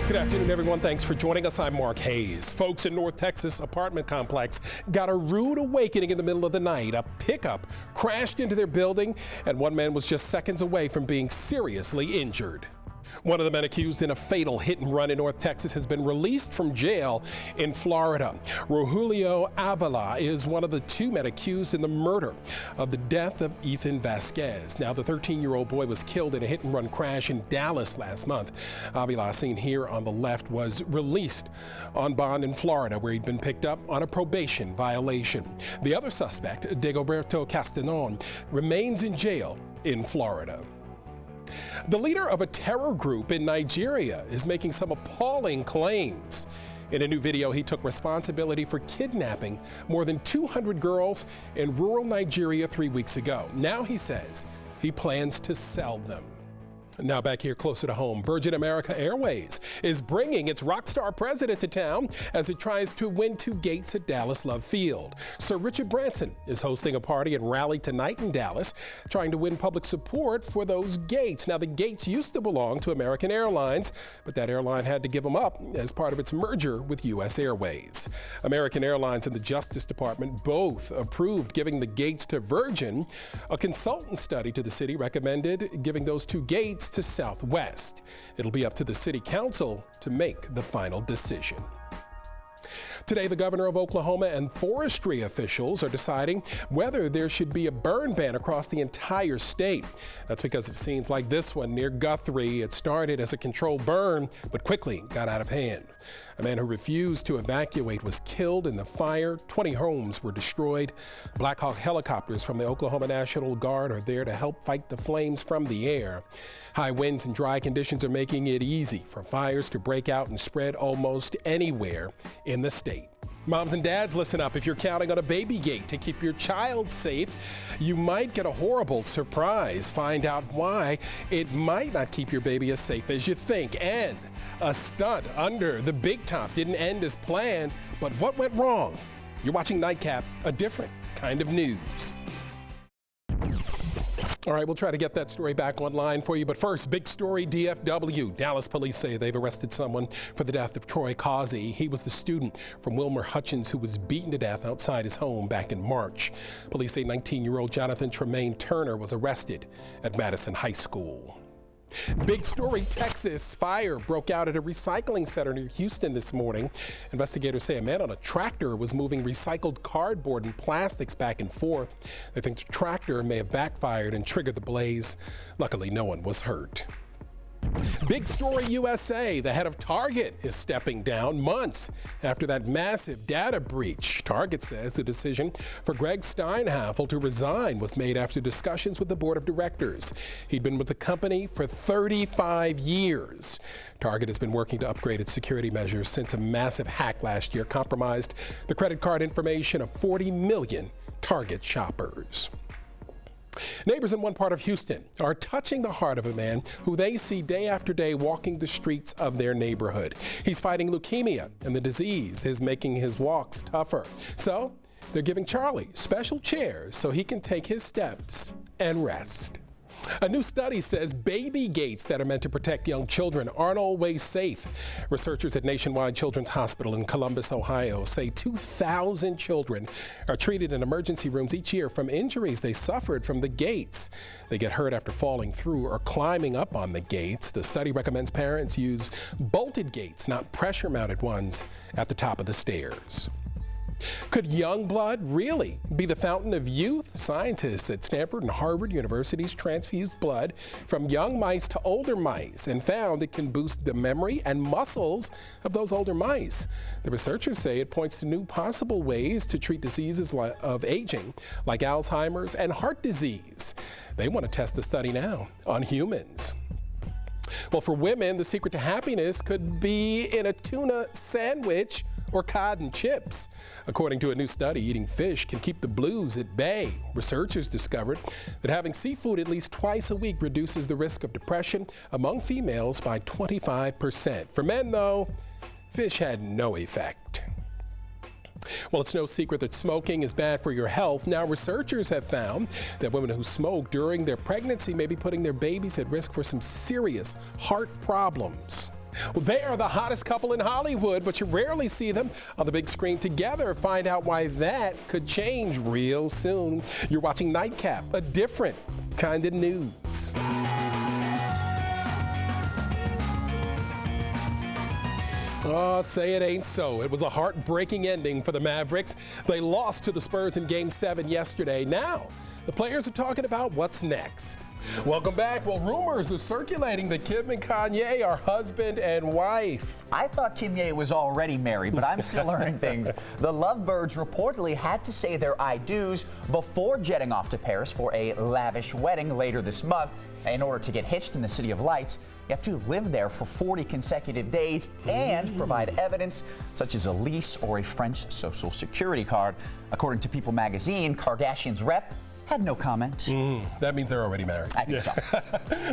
Good afternoon, everyone. Thanks for joining us. I'm Mark Hayes. Folks in North Texas apartment complex got a rude awakening in the middle of the night. A pickup crashed into their building, and one man was just seconds away from being seriously injured. One of the men accused in a fatal hit and run in North Texas has been released from jail in Florida. Rogelio Avila is one of the two men accused in the murder of the death of Ethan Vasquez. Now, the 13-year-old boy was killed in a hit and run crash in Dallas last month. Avila, seen here on the left, was released on bond in Florida, where he'd been picked up on a probation violation. The other suspect, Dagoberto Castanon, remains in jail in Florida. The leader of a terror group in Nigeria is making some appalling claims. In a new video, he took responsibility for kidnapping more than 200 girls in rural Nigeria 3 weeks ago. Now he says he plans to sell them. Now back here closer to home, Virgin America Airways is bringing its rock star president to town as it tries to win 2 gates at Dallas Love Field. Sir Richard Branson is hosting a party and rally tonight in Dallas, trying to win public support for those gates. Now, the gates used to belong to American Airlines, but that airline had to give them up as part of its merger with U.S. Airways. American Airlines and the Justice Department both approved giving the gates to Virgin. A consultant study to the city recommended giving those 2 gates to Southwest. It'll be up to the city council to make the final decision. Today, the governor of Oklahoma and forestry officials are deciding whether there should be a burn ban across the entire state. That's because of scenes like this one near Guthrie. It started as a controlled burn, but quickly got out of hand. A man who refused to evacuate was killed in the fire. 20 homes were destroyed. Black Hawk helicopters from the Oklahoma National Guard are there to help fight the flames from the air. High winds and dry conditions are making it easy for fires to break out and spread almost anywhere in the state. Moms and dads, listen up. If you're counting on a baby gate to keep your child safe, you might get a horrible surprise. Find out why it might not keep your baby as safe as you think. And a stunt under the big top didn't end as planned, but what went wrong? You're watching Nightcap, a different kind of news. All right, we'll try to get that story back online for you. But first, big story, DFW. Dallas police say they've arrested someone for the death of Troy Causey. He was the student from Wilmer Hutchins who was beaten to death outside his home back in March. Police say 19-year-old Jonathan Tremaine Turner was arrested at Madison High School. Big story, Texas. Fire broke out at a recycling center near Houston this morning. Investigators say a man on a tractor was moving recycled cardboard and plastics back and forth. They think the tractor may have backfired and triggered the blaze. Luckily, no one was hurt. Big story, USA. The head of Target is stepping down months after that massive data breach. Target says the decision for Greg Steinhafel to resign was made after discussions with the board of directors. He'd been with the company for 35 years. Target has been working to upgrade its security measures since a massive hack last year compromised the credit card information of 40 million Target shoppers. Neighbors in one part of Houston are touching the heart of a man who they see day after day walking the streets of their neighborhood. He's fighting leukemia, and the disease is making his walks tougher. So they're giving Charlie special chairs so he can take his steps and rest. A new study says baby gates that are meant to protect young children aren't always safe. Researchers at Nationwide Children's Hospital in Columbus, Ohio, say 2,000 children are treated in emergency rooms each year from injuries they suffered from the gates. They get hurt after falling through or climbing up on the gates. The study recommends parents use bolted gates, not pressure-mounted ones, at the top of the stairs. Could young blood really be the fountain of youth? Scientists at Stanford and Harvard Universities transfused blood from young mice to older mice and found it can boost the memory and muscles of those older mice. The researchers say it points to new possible ways to treat diseases of aging, like Alzheimer's and heart disease. They want to test the study now on humans. Well, for women, the secret to happiness could be in a tuna sandwich or cod and chips. According to a new study, eating fish can keep the blues at bay. Researchers discovered that having seafood at least twice a week reduces the risk of depression among females by 25%. For men, though, fish had no effect. Well, it's no secret that smoking is bad for your health. Now, researchers have found that women who smoke during their pregnancy may be putting their babies at risk for some serious heart problems. Well, they are the hottest couple in Hollywood, but you rarely see them on the big screen together. Find out why that could change real soon. You're watching Nightcap, a different kind of news. Oh, say it ain't so. It was a heartbreaking ending for the Mavericks. They lost to the Spurs in Game 7 yesterday. Now, the players are talking about what's next. Welcome back. Well, rumors are circulating that Kim and Kanye are husband and wife. I thought Kim Ye was already married, but I'm still learning things. The Lovebirds reportedly had to say their I do's before jetting off to Paris for a lavish wedding later this month. In order to get hitched in the City of Lights, you have to live there for 40 consecutive days and provide evidence such as a lease or a French social security card. According to People magazine, Kardashian's rep had no comment. That means they're already married. I think so.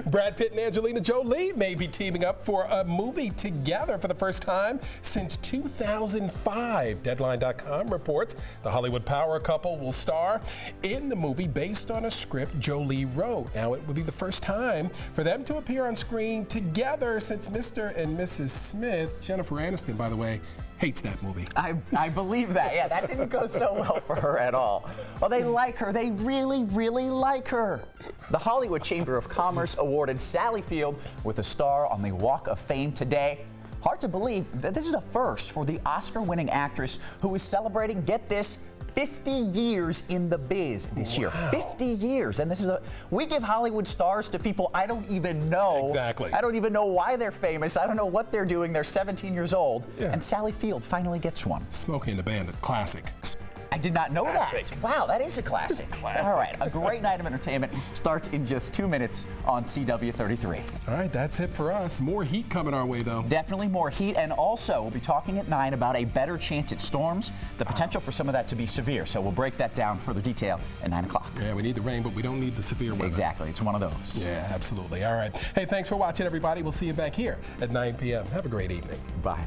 Brad Pitt and Angelina Jolie may be teaming up for a movie together for the first time since 2005. Deadline.com reports the Hollywood power couple will star in the movie based on a script Jolie wrote. Now, it would be the first time for them to appear on screen together since Mr. and Mrs. Smith. Jennifer Aniston, by the way, hates that movie. I believe that. Yeah, that didn't go so well for her at all. Well, they like her. They really, really like her. The Hollywood Chamber of Commerce awarded Sally Field with a star on the Walk of Fame today. Hard to believe that this is a first for the Oscar-winning actress who is celebrating, get this, 50 years in the biz this year. 50 years. And this is we give Hollywood stars to people I don't even know. Exactly. I don't even know why they're famous. I don't know what they're doing. They're 17 years old. Yeah. And Sally Field finally gets one. Smokey and the Bandit, classic. I did not know Classic. that. Wow, that is a classic. Classic. All right, a great night of entertainment starts in just 2 minutes on CW33. All right, that's it for us. More heat coming our way, though. Definitely more heat, and also we'll be talking at 9 about a better chance at storms, the potential for some of that to be severe. So we'll break that down further detail at 9 o'clock. Yeah, we need the rain, but we don't need the severe weather. Exactly, it's one of those. Yeah, absolutely. All right. Hey, thanks for watching, everybody. We'll see you back here at 9 p.m. Have a great evening. Bye.